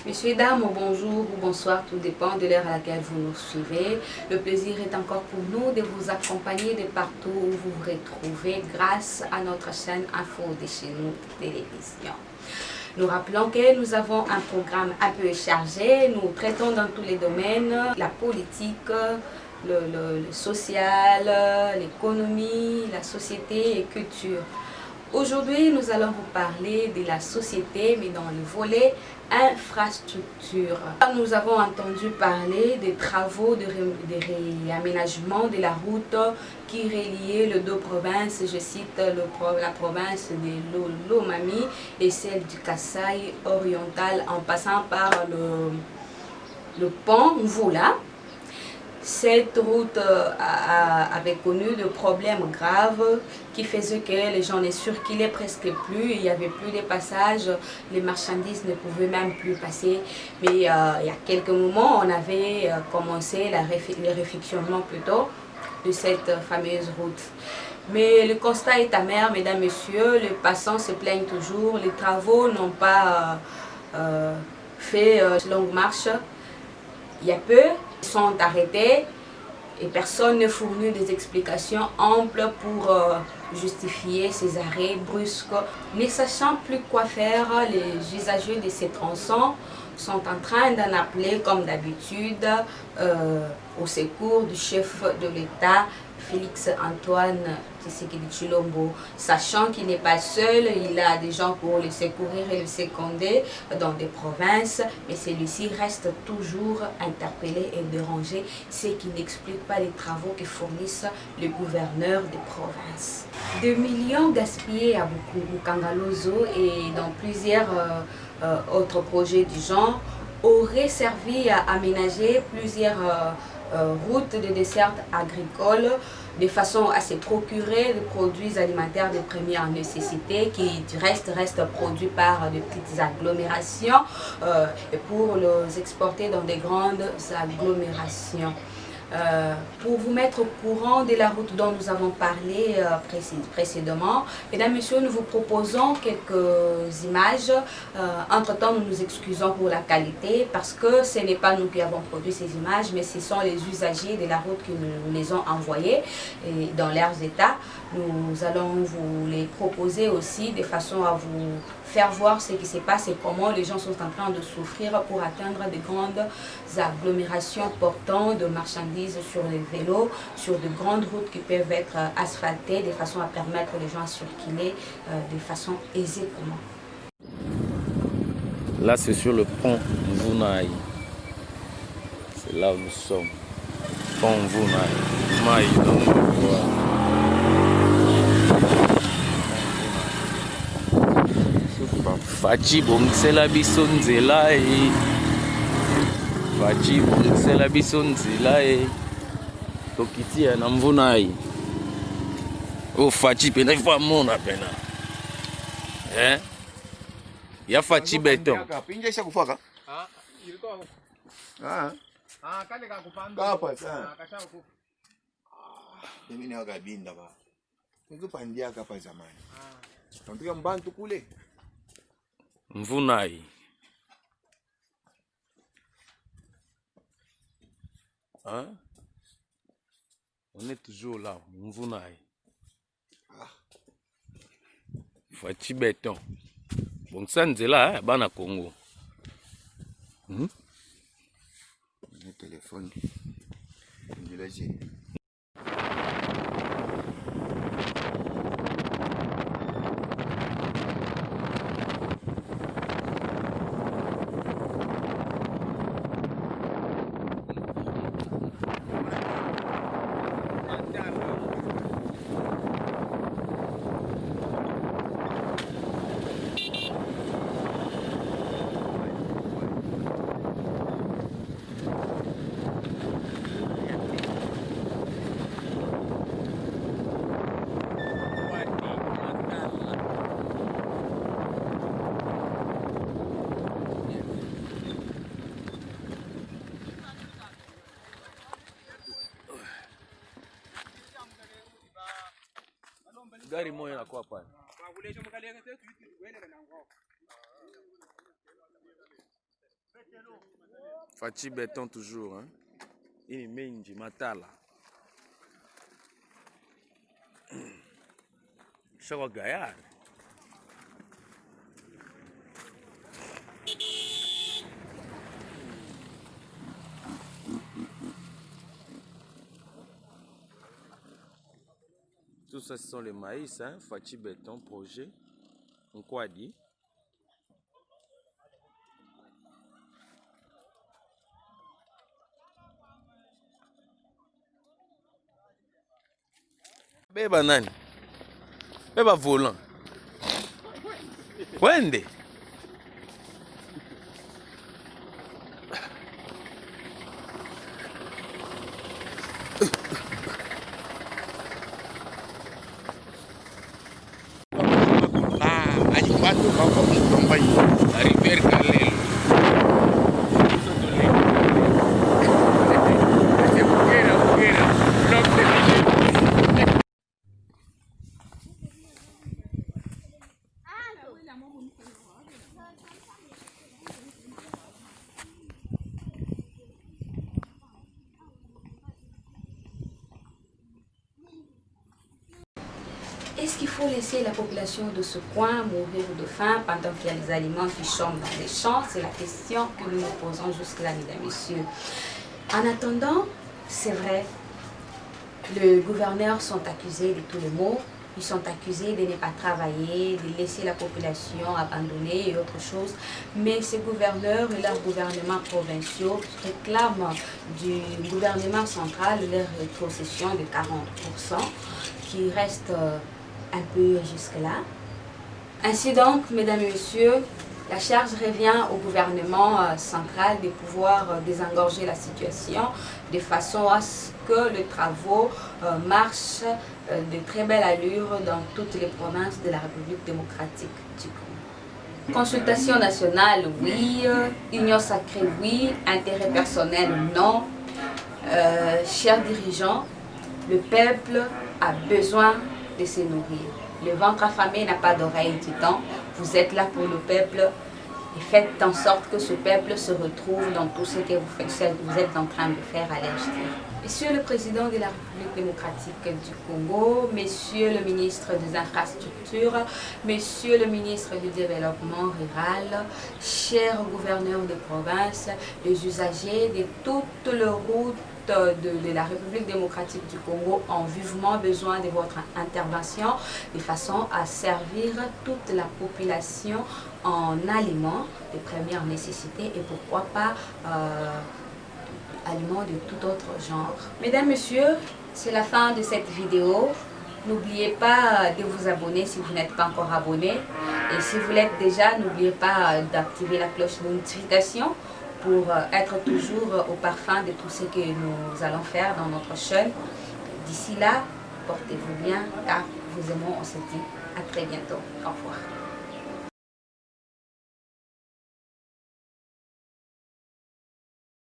Messieurs, dames, bonjour ou bonsoir, tout dépend de l'heure à laquelle vous nous suivez. Le plaisir est encore pour nous de vous accompagner de partout où vous vous retrouvez grâce à notre chaîne Info de chez nous télévision. Nous rappelons que nous avons un programme un peu chargé. Nous traitons dans tous les domaines, la politique, le social, l'économie, la société et culture. Aujourd'hui, nous allons vous parler de la société, mais dans le volet infrastructure. Nous avons entendu parler des travaux de réaménagement de la route qui reliait les deux provinces, je cite la province de Lomami et celle du Kasaï oriental en passant par le pont Mvula. Cette route avait connu de problèmes graves qui faisaient que les gens ne circulaient presque plus, il n'y avait plus de passages, les marchandises ne pouvaient même plus passer. Mais il y a quelques moments, on avait commencé le réfectionnement plutôt de cette fameuse route. Mais le constat est amer, mesdames, messieurs, les passants se plaignent toujours, les travaux n'ont pas fait longue marche. Il y a peu, ils sont arrêtés et personne ne fournit des explications amples pour justifier ces arrêts brusques. Ne sachant plus quoi faire, les usagers de ces tronçons sont en train d'en appeler comme d'habitude au secours du chef de l'État, Félix Antoine Tshisekedi Tshilombo, sachant qu'il n'est pas seul, il a des gens pour le secourir et le seconder dans des provinces, mais celui-ci reste toujours interpellé et dérangé, ce qui n'explique pas les travaux que fournissent les gouverneurs des provinces. Des millions gaspillés à Bukangalozo et dans plusieurs autres projets du genre auraient servi à aménager plusieurs routes de dessert agricole de façon à se procurer des produits alimentaires de première nécessité qui du reste restent produits par de petites agglomérations et pour les exporter dans des grandes agglomérations. Pour vous mettre au courant de la route dont nous avons parlé précédemment, mesdames, messieurs, nous vous proposons quelques images. Entre-temps, nous nous excusons pour la qualité parce que ce n'est pas nous qui avons produit ces images, mais ce sont les usagers de la route qui nous les ont envoyées et dans leurs états. Nous allons vous les proposer aussi de façon à vous faire voir ce qui se passe et comment les gens sont en train de souffrir pour atteindre de grandes agglomérations portant de marchandises sur les vélos, sur de grandes routes qui peuvent être asphaltées de façon à permettre les gens à circuler de façon aisée. Là, c'est sur le pont Mvunaï. C'est là où nous sommes. Pont Mvunaï. Maï, donc, Fachi bongisela biso nzela e. Fachi bongisela biso nzela e. Tokiti ya na Mvunaï. Oh Fachi pena ifa mona pena. Ya Fachi beton. Pinja isha kufaka? Ilikuwa kale kakupanda. Hapa sana. Kasha kufa. Mimi ni wakabinda ba. Nikupandia hapa zamani. Tunataka mbantu kule. Mvunaï. On est toujours là, Mvunaï. Fachi beton. Bon, ça c'est là, bana Congo. Le téléphone. Il est là. Gari moja inakuwa pale. Fachi Béton toujours, hein. Il Menji Matala. Chaque gaillard. Tout ça, ce sont les maïs, hein. Fachi Béton, projet. On quoi dit? Beba nani? Beba volant. Wende. Alipata kwa mtomba hiyo. River Kalel. Est-ce qu'il faut laisser la population de ce coin mourir de faim pendant qu'il y a les aliments qui chôment dans les champs? C'est la question que nous nous posons jusque-là, mesdames et messieurs. En attendant, c'est vrai, les gouverneurs sont accusés de tous les maux. Ils sont accusés de ne pas travailler, de laisser la population abandonnée et autre chose. Mais ces gouverneurs et leurs gouvernements provinciaux réclament du gouvernement central leur rétrocession de 40%, qui reste un peu jusque-là. Ainsi donc, mesdames et messieurs, la charge revient au gouvernement central de pouvoir désengorger la situation de façon à ce que les travaux marchent de très belle allure dans toutes les provinces de la République démocratique du Congo. Consultation nationale, oui. Union sacrée, oui. Intérêt personnel, non. Chers dirigeants, le peuple a besoin de se nourrir. Le ventre affamé n'a pas d'oreille du temps. Vous êtes là pour le peuple et faites en sorte que ce peuple se retrouve dans tout ce que vous êtes en train de faire à l'instant. Monsieur le Président de la République démocratique du Congo, Monsieur le ministre des Infrastructures, Monsieur le ministre du Développement rural, chers gouverneurs de province, les usagers de toutes les routes de la République démocratique du Congo ont vivement besoin de votre intervention de façon à servir toute la population en aliments de première nécessité et pourquoi pas aliments de tout autre genre. Mesdames, Messieurs, c'est la fin de cette vidéo. N'oubliez pas de vous abonner si vous n'êtes pas encore abonné. Et si vous l'êtes déjà, n'oubliez pas d'activer la cloche de notification pour être toujours au parfum de tout ce que nous allons faire dans notre chaîne. D'ici là, portez-vous bien car vous aimons, on se dit à très bientôt. Au revoir.